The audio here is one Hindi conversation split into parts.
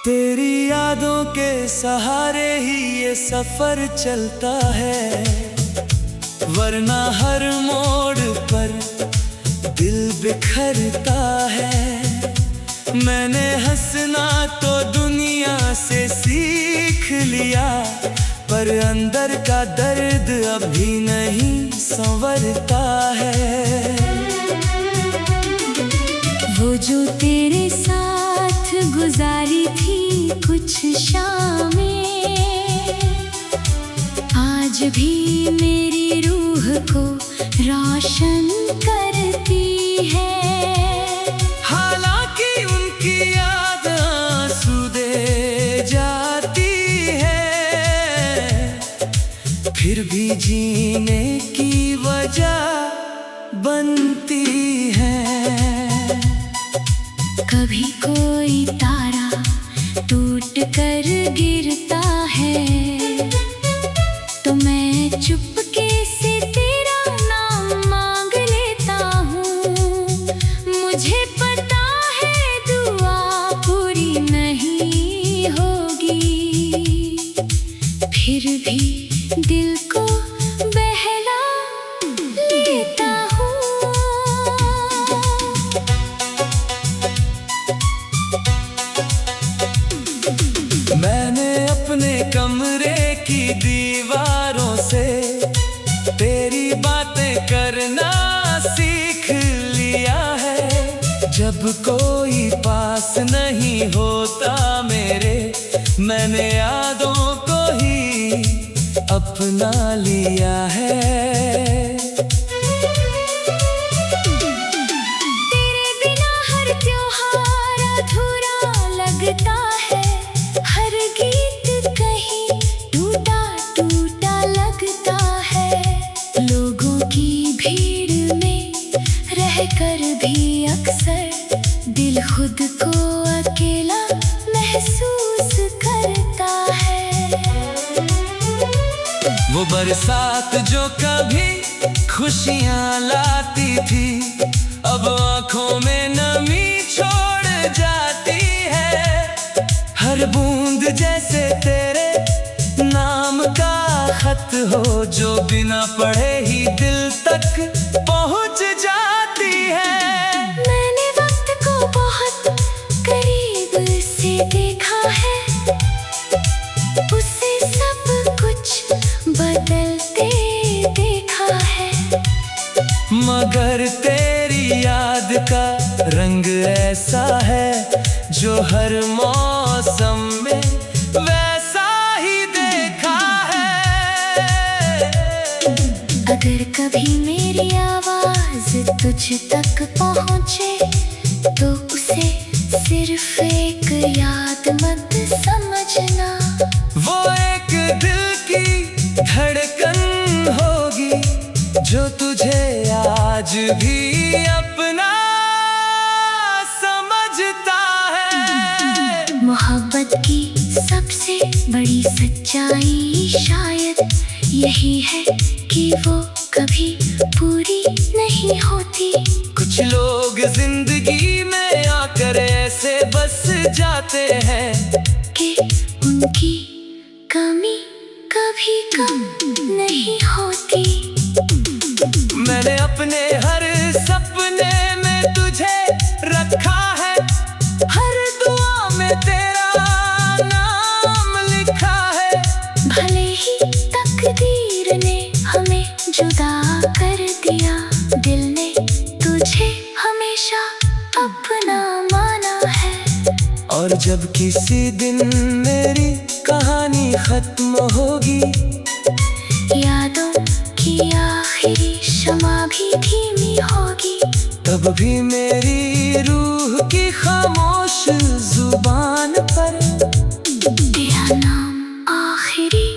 तेरी यादों के सहारे ही ये सफर चलता है, वरना हर मोड़ पर दिल बिखरता है। मैंने हंसना तो दुनिया से सीख लिया, पर अंदर का दर्द अभी नहीं संवरता है। वो जो तेरे साथ गुजारी थी कुछ शामें, आज भी मेरी रूह को रोशन करती है। हालांकि उनकी याद आंसू दे जाती है, फिर भी जीने की वजह बनती है। कभी कोई तारा टूट कर गिरता है, तो मैं चुपके से तेरा नाम मांग लेता हूँ। मुझे पता है दुआ पूरी नहीं होगी, फिर भी दिल को बहला लेता हूँ। मैंने अपने कमरे की दीवारों से तेरी बातें करना सीख लिया है। जब कोई पास नहीं होता मेरे, मैंने यादों को ही अपना लिया है। तेरे बिना हर त्योहार अधूरा लगता है, हर गीत कहीं टूटा टूटा लगता है। लोगों की भीड़ में रहकर भी अक्सर दिल खुद को अकेला महसूस करता है। वो बरसात जो कभी खुशियाँ लाती थी, अब आँखों में नमी छोड़ जाती है। हर बूंद जैसे तेरे नाम का खत हो, जो बिना पढ़े ही दिल तक पहुँच जाती है। मैंने वक्त को बहुत करीब से देखा है, उसे सब कुछ बदलते देखा है। मगर तेरी याद का रंग ऐसा है, जो हर मौसम में वैसा ही देखा है। अगर कभी मेरी आवाज तुझ तक पहुँचे, तो उसे सिर्फ एक याद मत समझना। वो एक दिल की धड़कन होगी, जो तुझे आज भी अपना समझता है। मोहब्बत की सबसे बड़ी सच्चाई शायद यही है कि वो कभी पूरी नहीं होती। कुछ लोग जिंदगी में आकर ऐसे बस जाते हैं कि उनकी कमी कभी कम नहीं होती। मैंने अपने हर सपने में तुझे रखा है, हर दुआ में तेरा नाम लिखा है। भले ही तकदीर ने हमें जुदा कर दिया, दिल ने तुझे हमेशा अपना माना है। और जब किसी दिन मेरी कहानी खत्म होगी, यादों की आखिरी शमा भी धीमी होगी, तब भी मेरी रूह की खामोश जुबान पर तेरा नाम आखिरी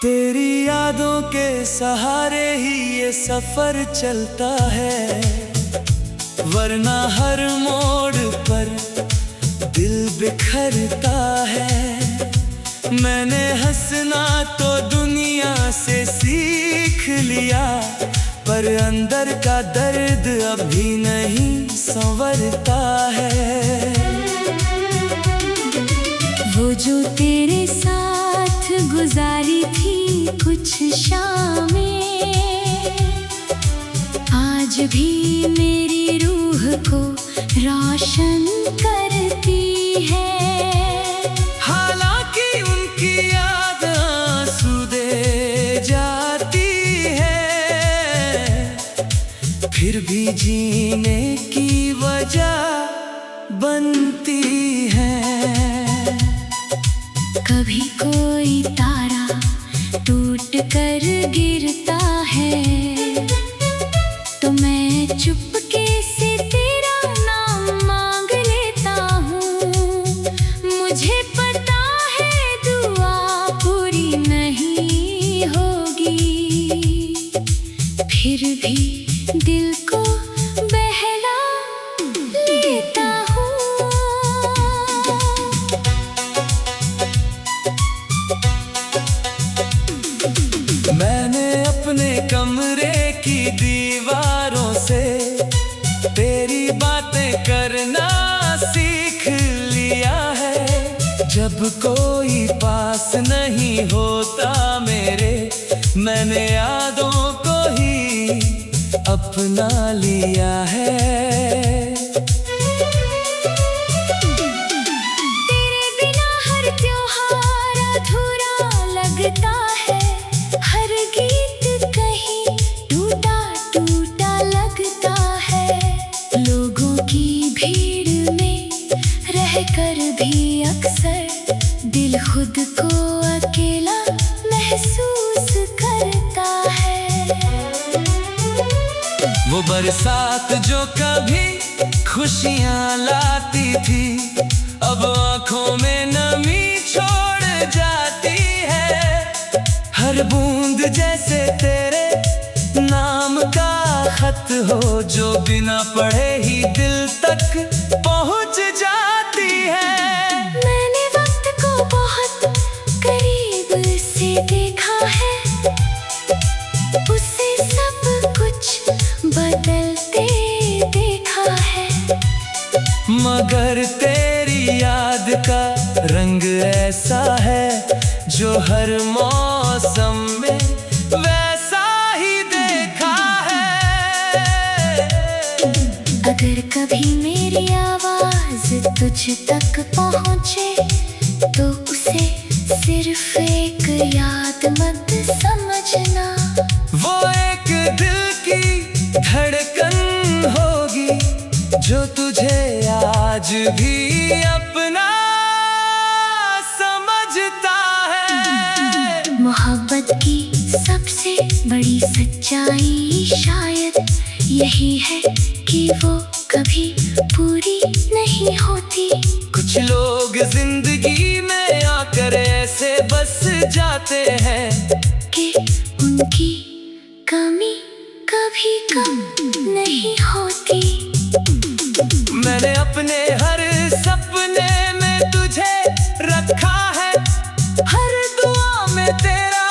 तेरी यादों के सहारे ही ये सफर चलता है, वरना हर मोड़ पर दिल बिखरता है। मैंने हंसना तो दुनिया से सीख लिया, पर अंदर का दर्द अभी नहीं संवरता है। वो जो तेरे साथ गुजारी थी कुछ शामें, आज भी मेरी रूह को रोशन करती है। हालांकि उनकी याद आंसू दे जाती है, फिर भी जीने की वजह बनती है। कभी कोई तारा टूट कर गिरता है, तो मैं चुपके से तेरा नाम मांग लेता हूँ। मुझे पता है दुआ पूरी नहीं होगी, फिर भी दिल को बहला लेता हूँ। मैंने अपने कमरे की दीवारों से तेरी बातें करना सीख लिया है। जब कोई पास नहीं होता मेरे, मैंने यादों को ही अपना लिया है। तेरे बिना हर त्योहार अधूरा लगता है, हर गीत कहीं टूटा टूटा लगता है। लोगों की भीड़ में रहकर भी अक्सर दिल खुद को अकेला महसूस करता है। वो बरसात जो कभी खुशियाँ लाती थी, अब आंखों में नमी छोड़ जाती है। हर बूंद जैसे तेरे नाम का खत हो, जो बिना पढ़े ही दिल तक पहुँच जाती है। मैंने वक्त को बहुत करीब से देखा है, उससे सब कुछ बदलते देखा है। मगर तेरी याद का रंग ऐसा है, जो हर मौसम में वैसा ही देखा है। अगर कभी मेरी आवाज तुझ तक पहुँचे, तो उसे सिर्फ एक याद मत समझना। वो एक दिल की धड़कन होगी, जो तुझे आज भी अपना समझता है। मोहब्बत की सबसे बड़ी सच्चाई शायद यही है कि वो कभी पूरी नहीं होती। कुछ लोग जिंदगी में आकर ऐसे बस जाते हैं कि उनकी कमी कभी कम नहीं होती। मैंने अपने हर सपने में तुझे रखा है, हर दुआ में तेरा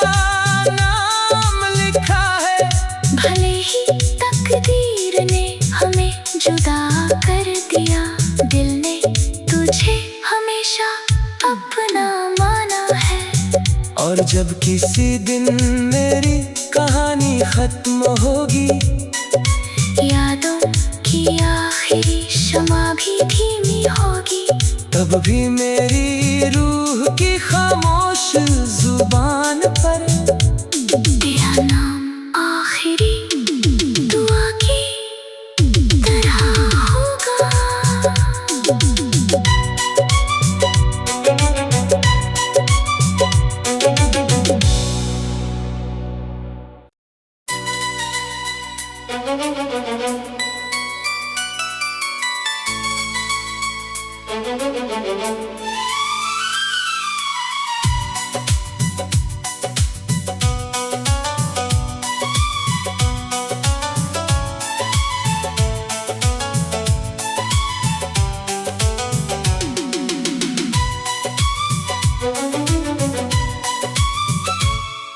नाम लिखा है। भले ही तकदीर ने हमें जुदा कर दिया, दिल ने तुझे हमेशा अपना माना है। और जब किसी दिन मेरी कहानी खत्म होगी, यादों की आखिरी शमा भी धीमी होगी, तब भी मेरी रूह की खामोश जुबान पर तेरा नाम आखिरी दुआ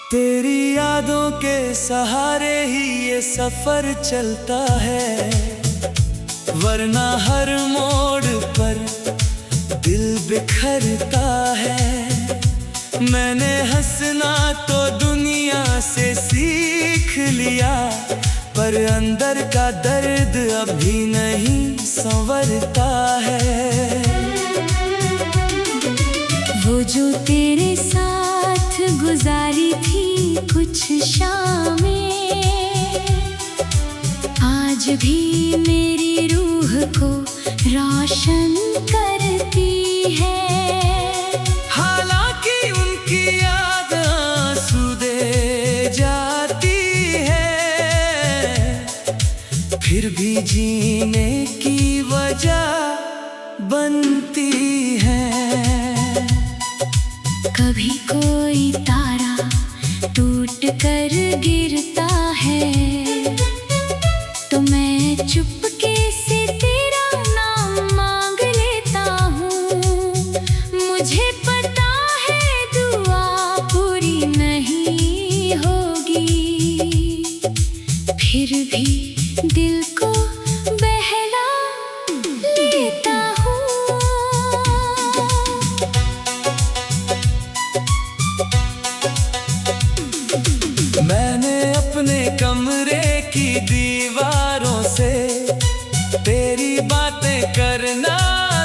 तेरी यादों के सहारे ही ये सफर चलता है, वरना हर मोड़ पर दिल बिखरता है। मैंने हंसना तो दुनिया से सीख लिया, पर अंदर का दर्द अभी नहीं संवरता है। वो जो तेरे साथ गुजारी थी कुछ शामें, आज भी मेरी रूह को रोशन करती है। हालांकि उनकी याद आंसू दे जाती है, फिर भी जीने की वजह बनती है। कभी कोई तारा टूट कर गिरता है, तो मैं चुपके से तेरा नाम मांग लेता हूँ। मुझे पता है दुआ पूरी नहीं होगी, फिर भी दिल को बहला लेता हूँ। मैंने अपने कमरे की दीवारों से तेरी बातें करना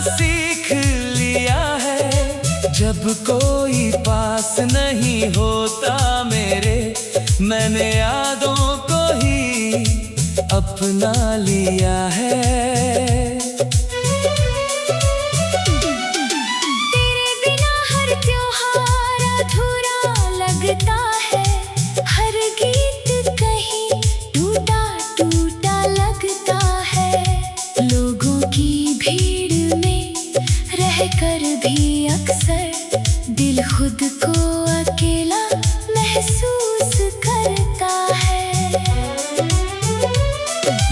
सीख लिया है। जब कोई पास नहीं होता मेरे, मैंने यादों को ही अपना लिया है। तेरे बिना हर त्योहार अधूरा लगता है, हर गीत कहीं टूटा टूटा लगता है। लोगों की भीड़ में रहकर भी अक्सर दिल खुद को अकेला महसूस करता है।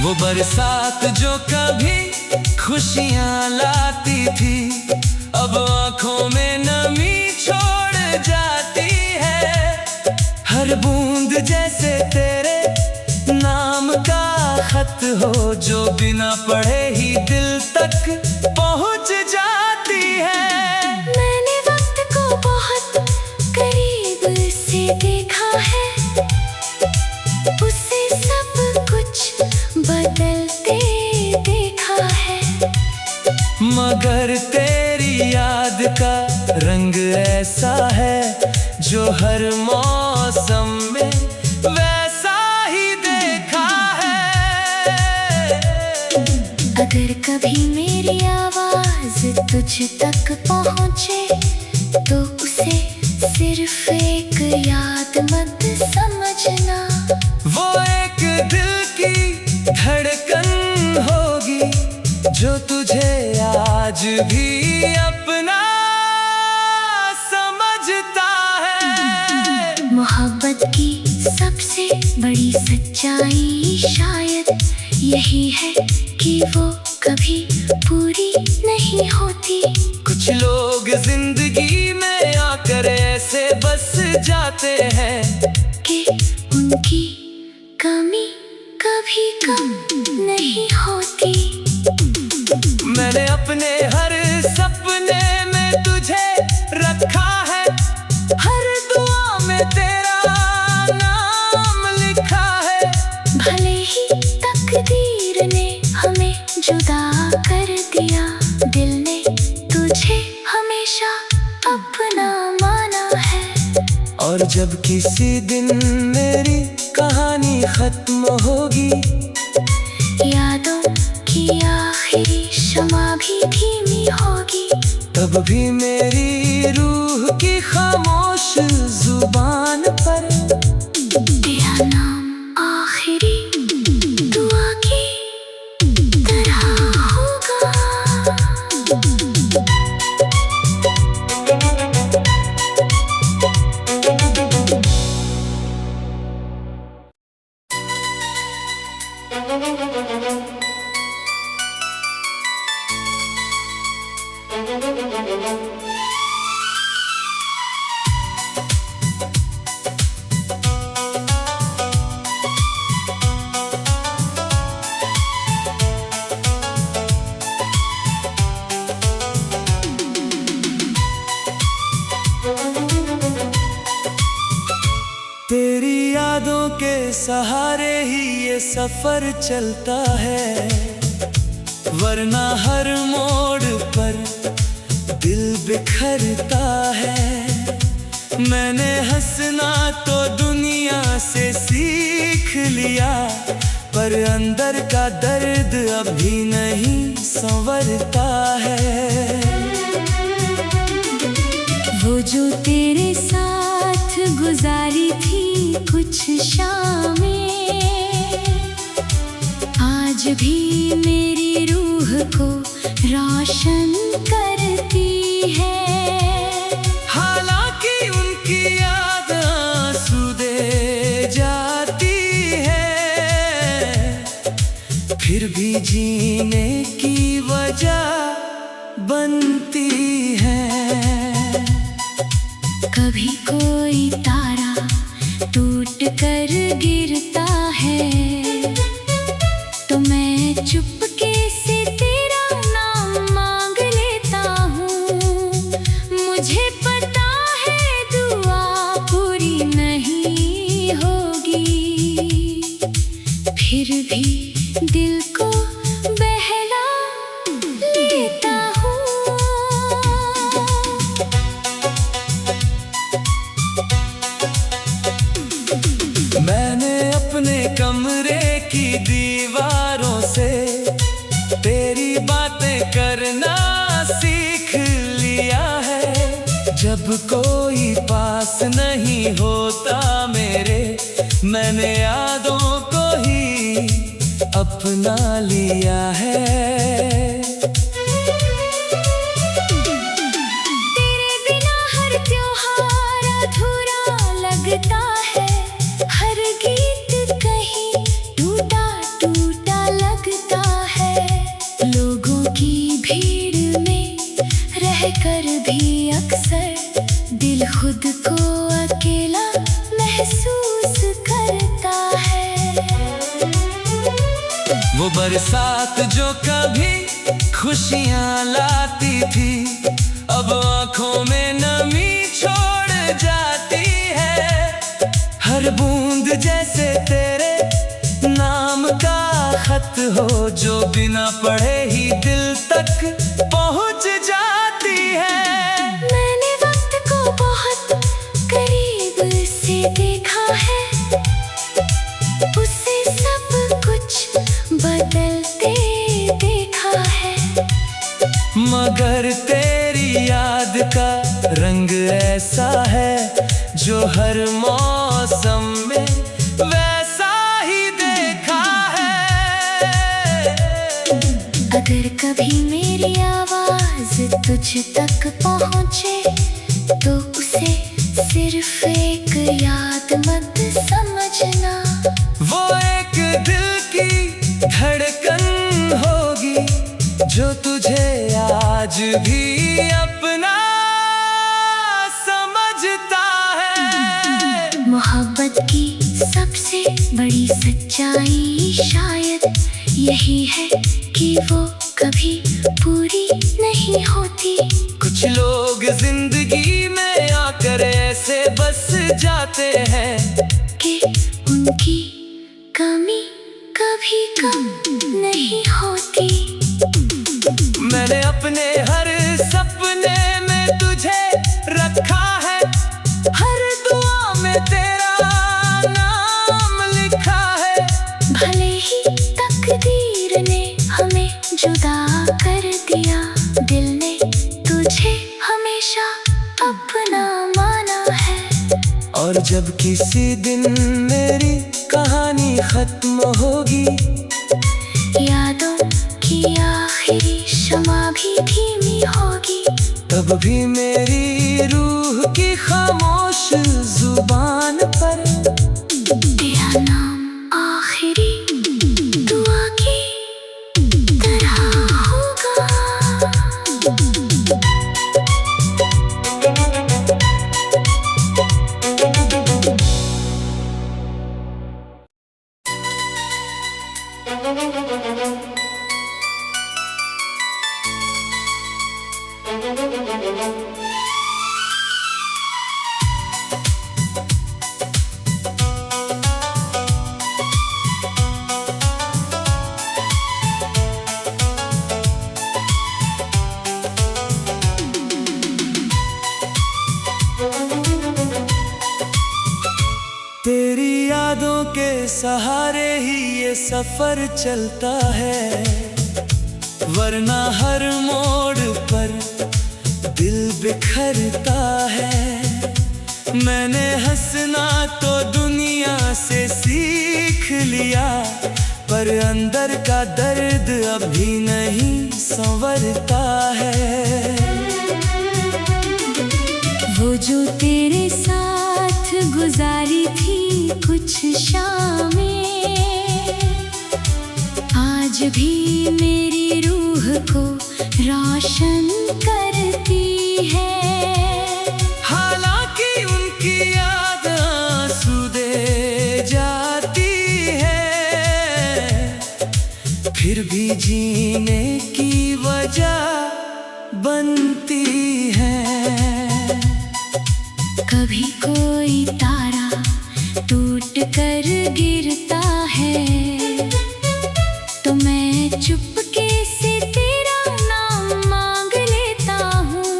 वो बरसात जो कभी खुशियाँ लाती थी, अब आँखों में नमी छोड़ जाती है। हर बूंद जैसे तेरे नाम का खत हो, जो बिना पढ़े ही दिल तक पहुँच जाती है। मैंने वक्त को बहुत करीब से देखा है, उसे सब कुछ बदलते देखा है। मगर तेरी याद का रंग ऐसा है, जो हर मौसम में वैसा ही देखा है। अगर कभी मेरी आवाज तुझ तक पहुँचे, तो उसे सिर्फ एक याद मत समझना। वो एक दिल की धड़कन होगी, जो तुझे आज भी अपना समझता है। मोहब्बत की सबसे बड़ी सच्चाई शायद यही है कि वो कभी पूरी नहीं होती। कुछ लोग जिंदगी में आकर ऐसे बस जाते हैं कि उनकी कमी कभी कम नहीं होती। मैंने अपने हर सपने में तुझे रखा है, हर दुआ में तेरा नाम लिखा है। भले ही तकदीर ने हमें जुदा कर दिया, दिल ने तुझे हमेशा अपना माना है। और जब किसी दिन मेरी कहानी खत्म होगी, यादों की आखिरी शमा भी धीमी होगी, तब भी मेरी रूह की खामोश जुबान पर तेरा नाम आखिरी तेरी यादों के सहारे ही ये सफर चलता है, वरना हर मोड़ पर दिल बिखरता है। मैंने हंसना तो दुनिया से सीख लिया, पर अंदर का दर्द अभी नहीं संवरता है। वो जो तेरे साथ गुजारी थी कुछ शामें, आज भी मेरी रूह को रोशन करती है। हालांकि उनकी याद आंसू दे जाती है, फिर भी जीने की वजह बनती है। कभी कोई तारा टूट कर गिरता है, तो मैं चुपके से तेरा नाम मांग लेता हूँ। मुझे पता है दुआ पूरी नहीं होगी, फिर भी दिल को बहला लेता हूँ। मैंने अपने कमरे की दीवारों से तेरी बातें करना सीख लिया है। जब कोई पास नहीं होता मेरे, मैंने यादों को ही अपना लिया है। तेरे बिना हर त्योहार अधूरा लगता है, हर गीत कहीं टूटा टूटा लगता है। लोगों की भीड़ में रहकर भी अक्सर दिल खुद को अकेला महसूस करता है। वो बरसात जो कभी खुशियाँ लाती थी, अब आँखों में नमी छोड़ जाती है। हर बूंद जैसे तेरे नाम का खत हो, जो बिना पढ़े ही दिल तक पहुँच जाती है। मैंने वक्त को बहुत करीब से देखा है, उससे सब कुछ बदलते देखा है। मगर तेरी याद का रंग ऐसा है, जो हर मौसम में वैसा ही देखा है। अगर कभी मेरी आवाज तुझ तक पहुँचे, तो उसे सिर्फ एक याद मत समझना। वो एक दिल की धड़कन होगी, जो तुझे आज भी अपना समझता है। मोहब्बत की सबसे बड़ी सच्चाई शायद यही है कि वो कभी पूरी नहीं होती। कुछ लोग जिंदगी में आकर ऐसे बस जाते हैं कि उनकी कमी कभी कम नहीं होती। मैंने अपने हर सपने में तुझे रखा है, हर दुआ में तेरा नाम लिखा है। भले ही तकदीर ने हमें जुदा कर दिया, दिल ने तुझे हमेशा अपना माना है। और जब किसी दिन मेरी कहानी खत्म होगी, यादों की आखिरी शमा भी धीमी होगी, तब भी मेरी रूह की खामोश जुबान पर तेरा नाम आखिरी तेरी यादों के सहारे ही ये सफर चलता है, वरना हर मोड़ पर दिल बिखरता है। मैंने हंसना तो दुनिया से सीख लिया, पर अंदर का दर्द अभी नहीं संवरता है। वो जो तेरे साथ गुजारी थी कुछ शामें, आज भी मेरी रूह को रोशन करती है। हालांकि उनकी याद आंसू दे जाती है, फिर भी जीने की वजह बनती है। कभी कोई तारा टूट कर गिरता है, तो मैं चुपके से तेरा नाम मांग लेता हूँ।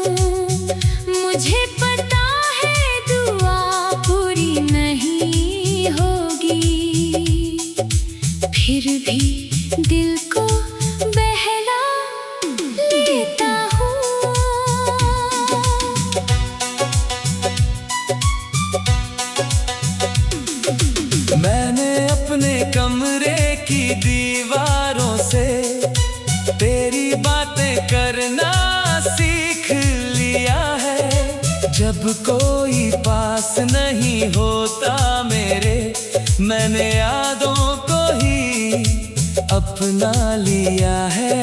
मुझे पता है दुआ पूरी नहीं होगी, फिर भी दिल को बहला लेता हूँ। मैंने अपने कमरे की दीवारों से तेरी बातें करना सीख लिया है। जब कोई पास नहीं होता मेरे, मैंने यादों को ही अपना लिया है।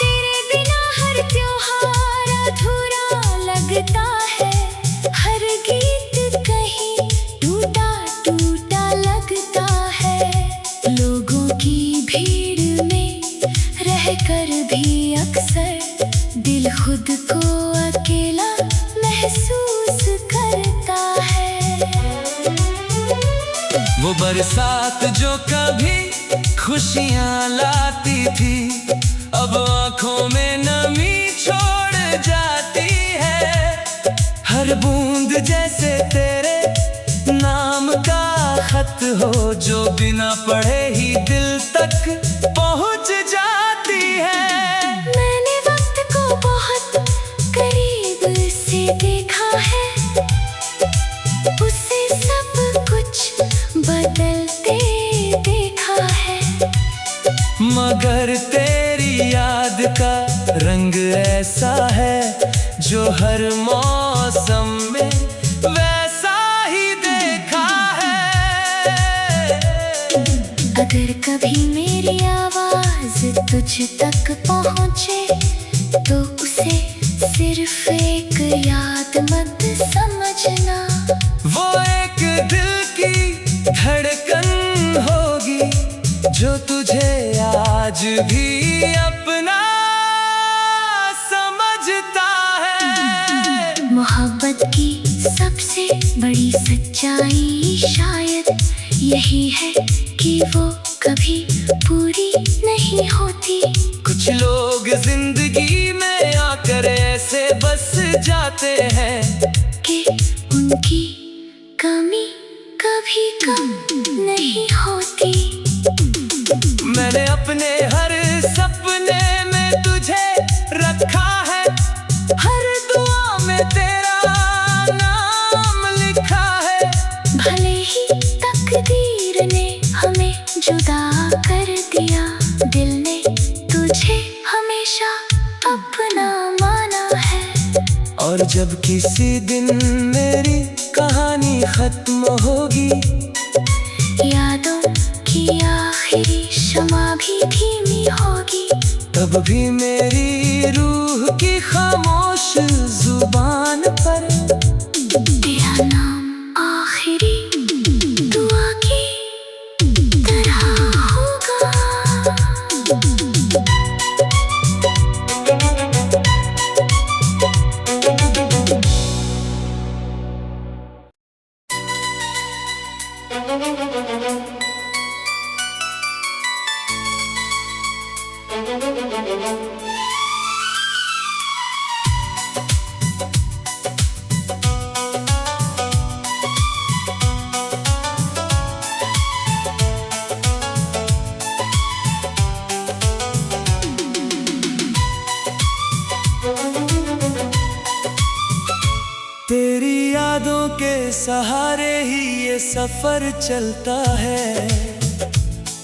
तेरे बिना हर त्योहार अधूरा लगता है, हर गीत कहीं टूटा टूटा लगता है। लोगों की भीड़ में रहकर भी अक्सर दिल खुद को अकेला महसूस करता है। वो बरसात जो कभी खुशियाँ लाती थी, अब आंखों में नमी छोड़ जाती है। हर बूंद जैसे तेरे नाम का खत हो, जो बिना पढ़े ही दिल तक पहुँच जाती है। मैंने वक्त को बहुत करीब से देखा है, उसे सब कुछ बदलते देखा है। मगर तेरी याद का रंग ऐसा है, जो हर मौसम में वैसा ही देखा है। अगर कभी मेरी आवाज तुझ तक पहुँचे, तो उसे सिर्फ एक याद मत समझना। वो एक दिल की धड़कन होगी, जो तुझे आज भी अपना समझता है। मोहब्बत की सबसे बड़ी सच्चाई शायद यही है कि वो कभी पूरी नहीं होती। कुछ लोग जिंदगी में आकर ऐसे बस जाते हैं कि उनकी कमी कभी कम नहीं होती। मैंने अपने हर सपने में तुझे रखा है, हर दुआ में तेरा नाम लिखा है। भले ही तकदीर ने हमें जुदा कर दिया, दिल ने तुझे हमेशा अपना माना है। और जब किसी दिन मेरी कहानी खत्म होगी, यादों की आखिरी शमा भी धीमी होगी, तब भी मेरी रूह की खामोश जुबान पर तेरा नाम आखिरी तेरी यादों के सहारे ही ये सफर चलता है,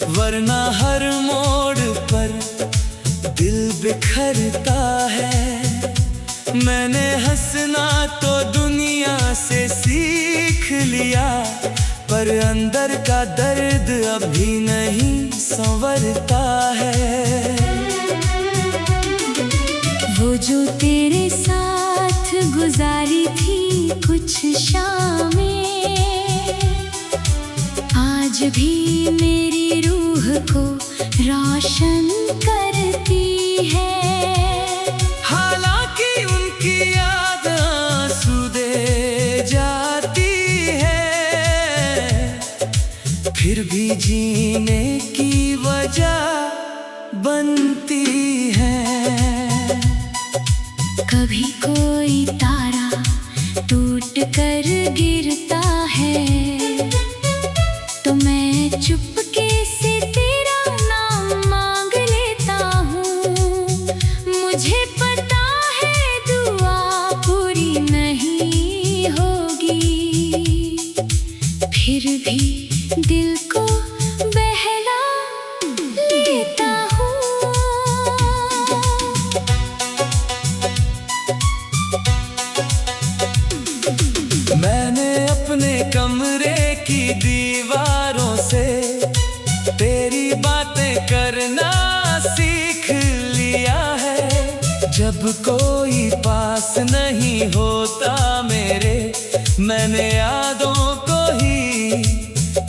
वरना हर मोड़ पर दिल बिखरता है। मैंने हंसना तो दुनिया से सीख लिया, पर अंदर का दर्द अभी नहीं संवरता है। वो जो तेरे साथ गुजारी थी कुछ शामें, आज भी मेरी रूह को रोशन करती है। हालांकि उनकी याद आंसू दे जाती है, फिर भी जीने की वजह बनती है। कभी कोई तारा टूट कर गिरता है, तो मैं चुपके से तेरा नाम मांग लेता हूँ। मुझे पता है दुआ पूरी नहीं होगी, फिर भी दिल को बहला लेता हूँ। मैंने अपने कमरे की दीवारों से तेरी बातें करना सीख लिया है। जब कोई पास नहीं होता मेरे, मैंने यादों को ही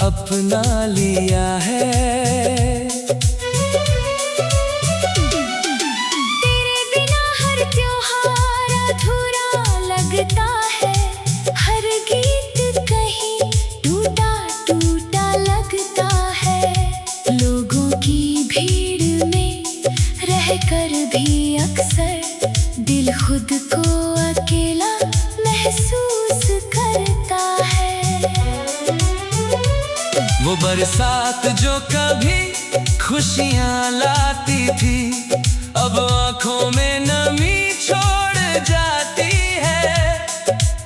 अपना लिया है। तेरे बिना हर त्योहार अधूरा लगता है, हर गीत कहीं टूटा टूटा लगता है। लोगों की भीड़ में रहकर भी अक्सर दिल खुद को अकेला महसूस करता है। वो बरसात जो कभी खुशियाँ लाती थी, अब आँखों में नमी छोड़ जाती है।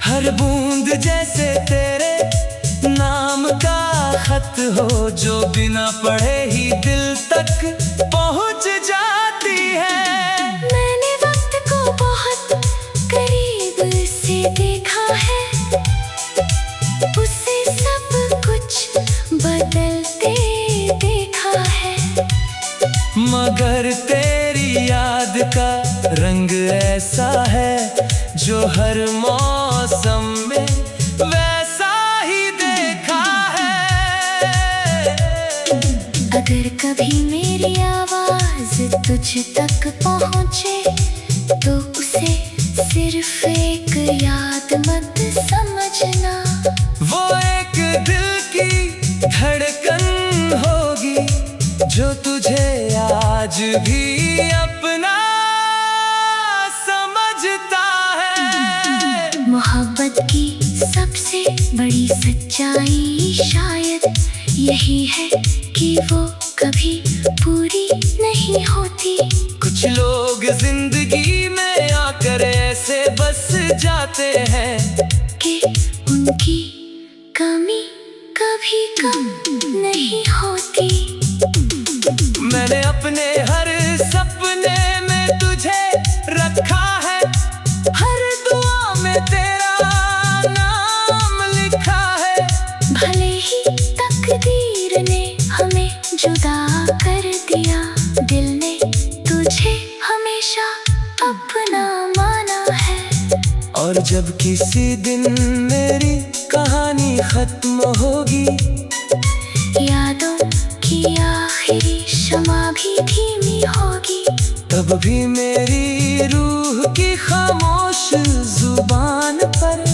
हर बूंद जैसे तेरे नाम का खत हो, जो बिना पढ़े ही दिल तक पहुँच जाती है। मैंने वक्त को बहुत करीब से देखा है, उससे सब कुछ बदलते देखा है। मगर तेरी याद का रंग ऐसा है, जो हर मौसम में वैसा ही देखा है। अगर कभी मेरी आवाज तुझ तक पहुँचे, तो उसे सिर्फ एक याद मत समझना। वो एक दिल की धड़कन होगी, जो तुझे आज भी अपना समझता है। मोहब्बत की सबसे बड़ी सच्चाई शायद यही है कि वो कभी पूरी नहीं होती। कुछ लोग जिंदगी में आकर ऐसे बस जाते हैं कि उनकी कमी कभी कम नहीं होती। मैंने अपने हर सपने में तुझे रखा है, हर दुआ में तेरा नाम लिखा है। भले ही तकदीर ने हमें जुदा कर दिया, दिल ने तुझे हमेशा अपना माना है। और जब किसी दिन मेरी कहानी खत्म होगी, यादों की आखिरी शमा भी धीमी होगी, तब भी मेरी रूह की खामोश जुबान पर